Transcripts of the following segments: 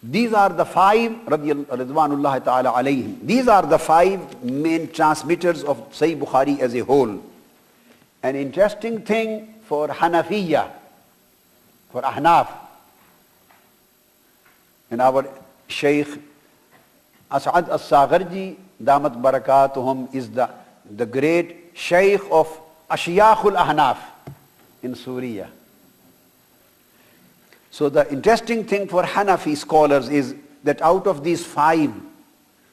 These are the five, Ridwanullah ta'ala alayhim. These are the five main transmitters of Sahih Bukhari as a whole. An interesting thing for Hanafiya, for Ahnaf, and our Shaykh As'ad al-Sagharji, Damat Barakatuhum, is the great Shaykh of Ashiyakhul Ahnaf in Surya. So the interesting thing for Hanafi scholars is that out of these five,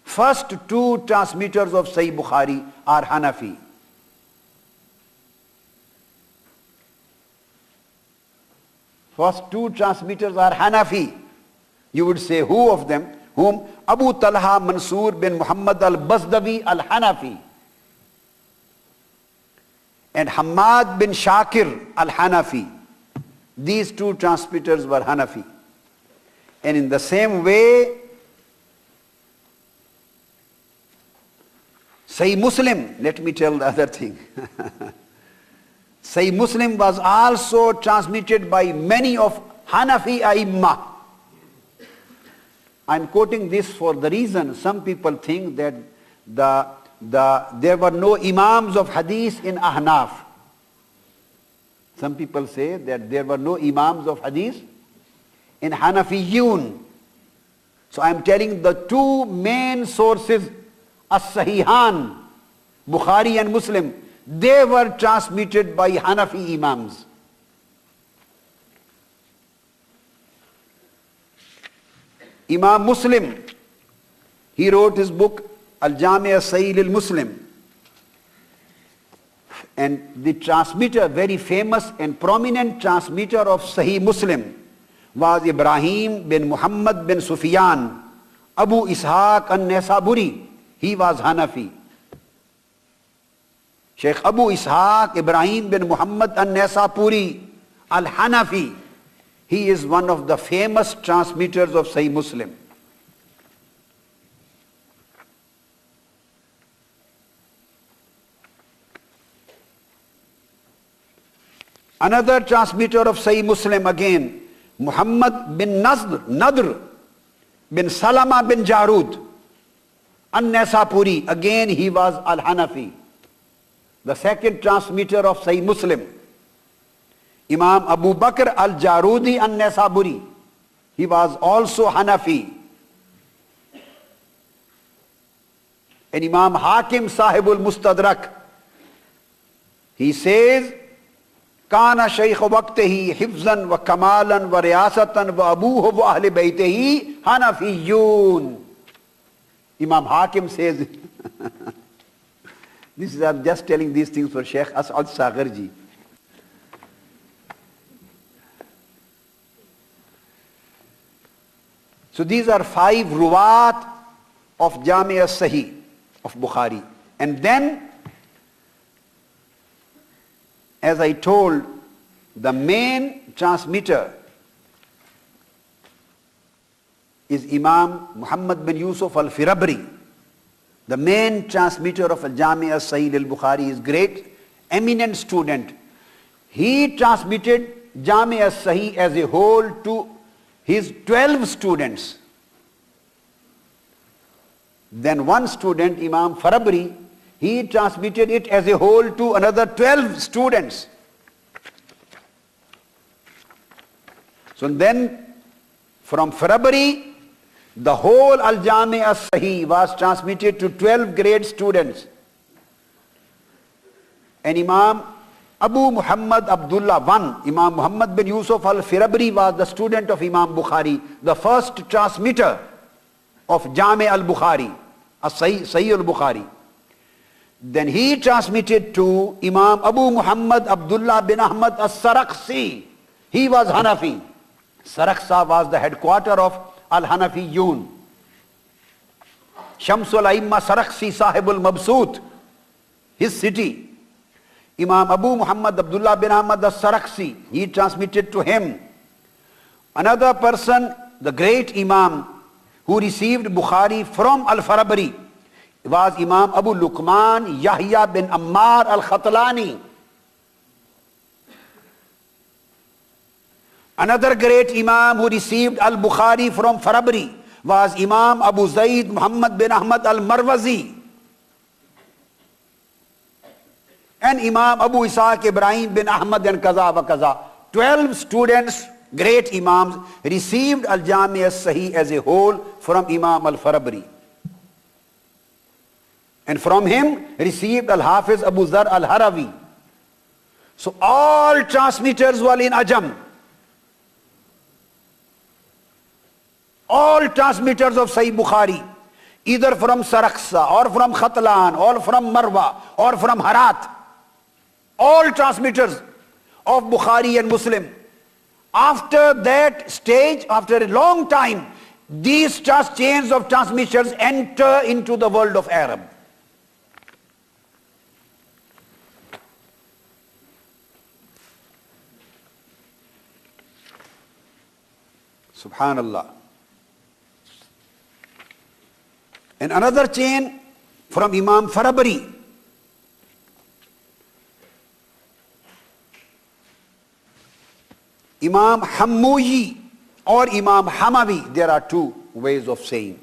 first two transmitters of Sahih Bukhari are Hanafi. First two transmitters are Hanafi. You would say, who of them? Whom? Abu Talha Mansur bin Muhammad al-Bazdawi al-Hanafi and Hamad bin Shakir al-Hanafi. These two transmitters were Hanafi. And in the same way, Sahih Muslim, let me tell the other thing. Sahih Muslim was also transmitted by many of Hanafi A'immah. I'm quoting this for the reason some people think that there were no Imams of Hadith in Ahnaf. Some people say that there were no Imams of Hadith in Hanafiyun. So I am telling the two main sources, As-Sahihan, Bukhari and Muslim, they were transmitted by Hanafi Imams. Imam Muslim, he wrote his book Al-Jami' as-Sahih al-Muslim. And the transmitter, very famous and prominent transmitter of Sahih Muslim was Ibrahim bin Muhammad bin Sufyan, Abu Ishaq an-Naisaburi. He was Hanafi. Sheikh Abu Ishaq Ibrahim bin Muhammad an-Naisaburi al-Hanafi. He is one of the famous transmitters of Sahih Muslim. Another transmitter of Sahih Muslim again, Muhammad bin Nadr bin Salama bin Jarud an-Naisaburi. Again he was al-Hanafi. The second transmitter of Sahih Muslim, Imam Abu Bakr al-Jarudi an-Naisaburi. He was also Hanafi. And Imam Hakim Sahibul Mustadrak, he says, Kana shaykh waqtihi hifzan wa kamalan wa riyasatan wa abuhu wa ahli baytihi Hanafiyun. Imam Hakim says, I'm just telling these things for Shaykh As'ad al-Sagharji. So these are five ruwat of Jami' as-Sahih of Bukhari. And then, as I told, the main transmitter is Imam Muhammad bin Yusuf al-Firabri. The main transmitter of Al-Jami' as-Sahih al-Bukhari is great, eminent student. He transmitted Jami' as-Sahih as a whole to his 12 students. Then one student, Imam Farabri, he transmitted it as a whole to another 12 students. So then from Farabri, the whole Al-Jami' as-Sahih was transmitted to 12 grade students. And Imam Abu Muhammad Abdullah Imam Muhammad bin Yusuf al-Firabri was the student of Imam Bukhari, the first transmitter of Jami' al-Bukhari, Sahih al-Bukhari. Then he transmitted to Imam Abu Muhammad Abdullah bin Ahmad as-Sarakhsi. He was Hanafi. Sarakhsa was the headquarter of Al-Hanafiyun. Shamsul Aimma Sarakhsi Sahibul Mabsut, his city. Imam Abu Muhammad Abdullah bin Ahmad as-Sarakhsi, he transmitted to him. Another person, the great Imam who received Bukhari from Al-Farabri was Imam Abu Luqman Yahya bin Ammar al-Khatlani. Another great Imam who received al-Bukhari from Farabri was Imam Abu Zayd Muhammad bin Ahmad al-Marwazi. And Imam Abu Ishaq Ibrahim bin Ahmad and Kaza wa Kaza. 12 students, great Imams, received Al-Jami as-Sahih as a whole from Imam al-Farabri. And from him received Al-Hafiz Abu Zar al-Harawi. So all transmitters were in Ajam. All transmitters of Sahih Bukhari, either from Saraksa or from Khatlan or from Marwa or from Harat, all transmitters of Bukhari and Muslim. After that stage, after a long time, these chains of transmissions enter into the world of Arab. Subhanallah. And another chain from Imam Farabri. Imam Hammuyi or Imam Hamawi, there are two ways of saying.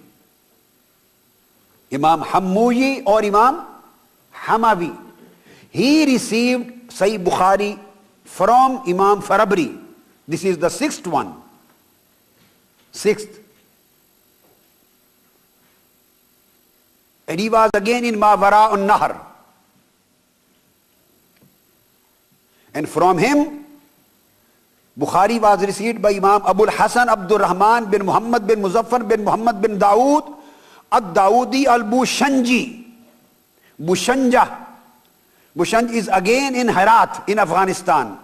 Imam Hammuyi or Imam Hamawi. He received Sahih Bukhari from Imam Farabri. This is the sixth one. Sixth. And he was again in Mawara un-Nahr. And from him, Bukhari was received by Imam Abul Hasan Abdul Rahman bin Muhammad bin Muzaffar bin Muhammad bin Dawood ad-Dawoodi al-Bushanji. Bushanja. Bushanj is again in Herat in Afghanistan.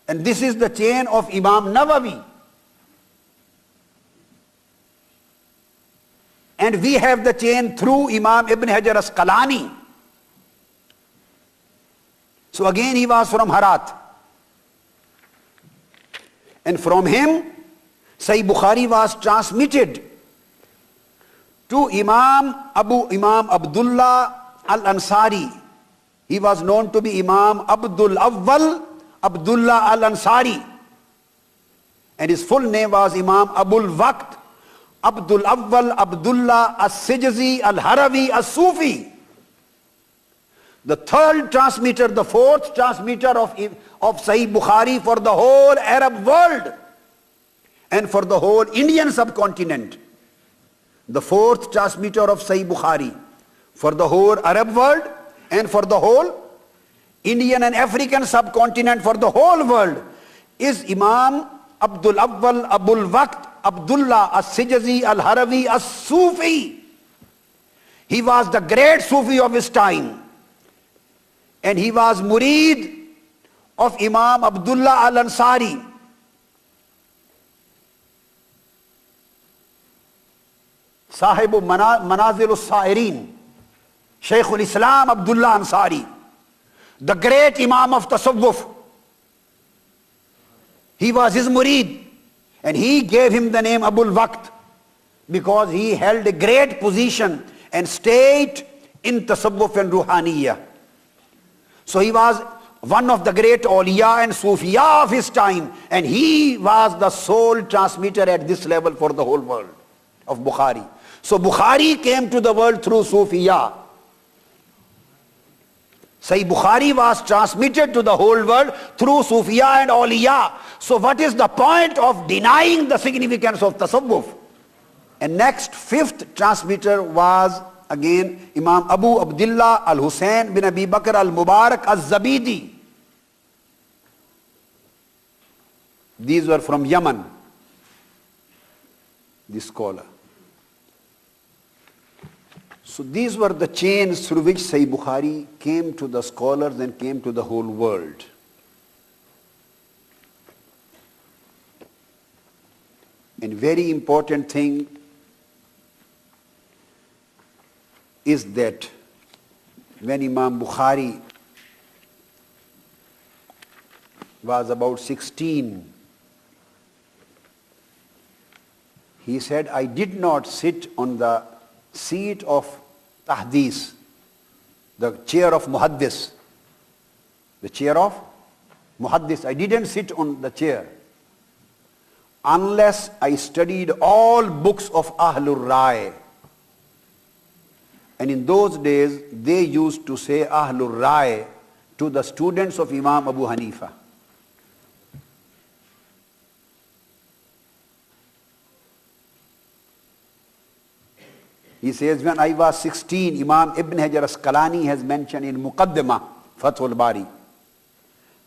And this is the chain of Imam Nawawi. And we have the chain through Imam Ibn Hajar Asqalani. So again he was from Herat. And from him, Sahih Bukhari was transmitted to Imam Abdullah al-Ansari. He was known to be Imam Abdul Awwal Abdullah al-Ansari. And his full name was Imam Abul Waqt Abdul Awwal Abdullah as-Sijzi al-Harawi as-Sufi. The third transmitter, the fourth transmitter of Sahih Bukhari for the whole Arab world and for the whole Indian subcontinent. The fourth transmitter of Sahih Bukhari for the whole Arab world and for the whole Indian and African subcontinent, for the whole world, is Imam Abdul Awwal Abul Waqt Abdullah as-Sijzi al-Harawi as-Sufi. He was the great Sufi of his time. And he was murid of Imam Abdullah al-Ansari. Sahibu Manazil al-Sa'irin, Shaykh al-Islam Abdullah Ansari, the great Imam of Tasawwuf. He was his murid. And he gave him the name Abul Waqt because he held a great position and state in Tasawwuf and Ruhaniyya. So he was one of the great awliya and Sufiya of his time, and he was the sole transmitter at this level for the whole world of Bukhari. So Bukhari came to the world through Sufiya. Sahih Bukhari was transmitted to the whole world through Sufiya and awliya. So what is the point of denying the significance of Tasawwuf? And next, fifth transmitter was again Imam Abu Abdullah al-Hussein bin Abi Bakr al-Mubarak al-Zabidi. These were from Yemen, this scholar. So these were the chains through which Sahih Bukhari came to the scholars and came to the whole world. And very important thing is that when Imam Bukhari was about 16, he said, I did not sit on the seat of Tahdis, the chair of Muhaddis, the chair of muhaddis, I didn't sit on the chair unless I studied all books of Ahlul Rai. And in those days, they used to say Ahlul Rai to the students of Imam Abu Hanifa. He says, when I was 16, Imam Ibn Hajar Asqalani has mentioned in Muqaddimah, Fathul Bari,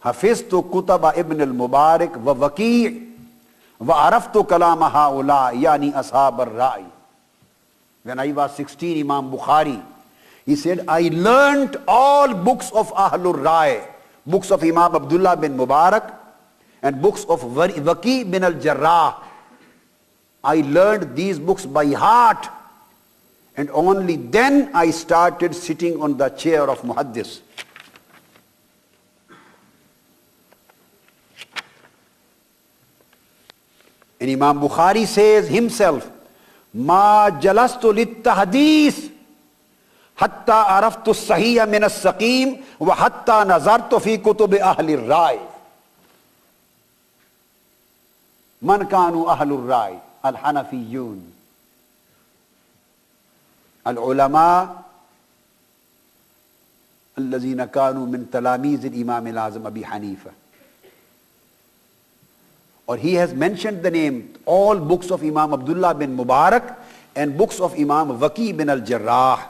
Hafiztu Kutaba Ibn al-Mubarak wa Waqi' wa araftu kalama haula yani ashab ar-ra'i. When I was 16, Imam Bukhari, he said, I learnt all books of Ahlul Rai, books of Imam Abdullah bin Mubarak and books of Waqi' bin al-Jarrah. I learned these books by heart. And only then I started sitting on the chair of muhaddis. And Imam Bukhari says himself, Ma jalastu lit-tahdis hatta araftu as-sahih min as-saqim wa hatta nazartu fi kutub ahli ar-rai. Man kanu ahlur rai al-Hanafiyyun. العلماء الذين كانوا من تلاميذ الإمام الأعظم أبي حنيفة. Or he has mentioned the name, all books of Imam Abdullah bin Mubarak and books of Imam Waqi' bin al-Jarrah.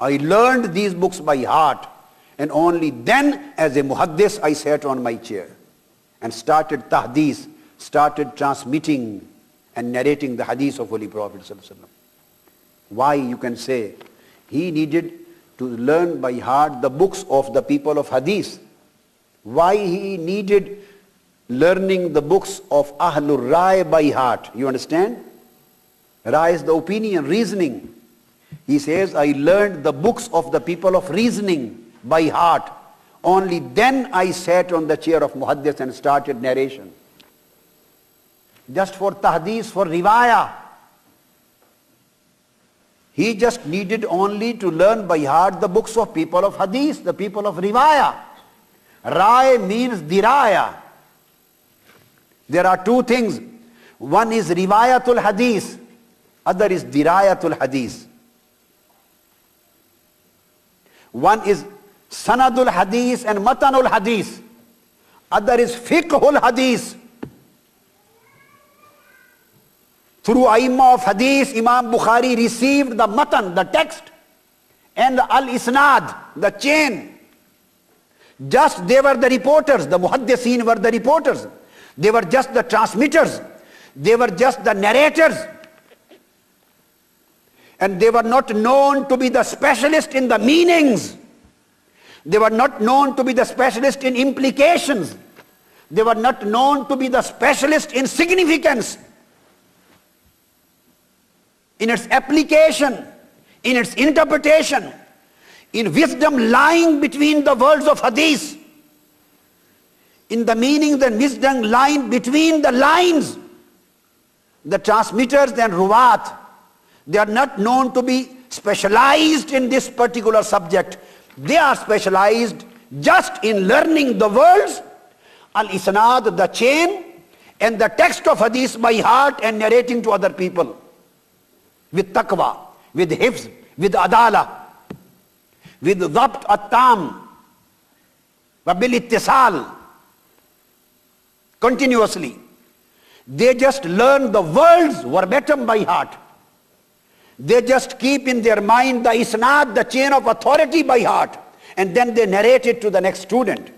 I learned these books by heart, and only then as a muhaddis I sat on my chair and started tahdis, started transmitting and narrating the hadith of Holy Prophet sallallahu alaihi wasallam. Why, you can say, he needed to learn by heart the books of the people of hadith. Why he needed learning the books of Ahlul Rai by heart. You understand? Rai is the opinion, reasoning. He says, I learned the books of the people of reasoning by heart. Only then I sat on the chair of muhaddis and started narration. Just for tahdis, for riwayah. He just needed only to learn by heart the books of people of hadith, the people of riwayah. Rai means diraya. There are two things. One is riwayatul hadith, other is dirayatul hadith. One is sanadul hadith and matanul hadith. Other is fiqhul hadith. Through Aimma of Hadith, Imam Bukhari received the matan, the text, and the al-isnad, the chain. Just they were the reporters, the muhaddiseen were the reporters. They were just the transmitters. They were just the narrators. And they were not known to be the specialist in the meanings. They were not known to be the specialist in implications. They were not known to be the specialist in significance, in its application, in its interpretation, in wisdom lying between the words of hadith, in the meanings and wisdom lying between the lines. The transmitters and ruwat, they are not known to be specialized in this particular subject. They are specialized just in learning the words, al-isnad, the chain, and the text of hadith by heart and narrating to other people. With taqwa, with hifz, with adala, with dhabt at-tam, wa bil ittisal, continuously. They just learn the words verbatim by heart. They just keep in their mind the isnad, the chain of authority by heart, and then they narrate it to the next student.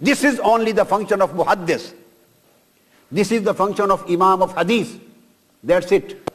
This is only the function of muhaddis. This is the function of imam of hadith. That's it.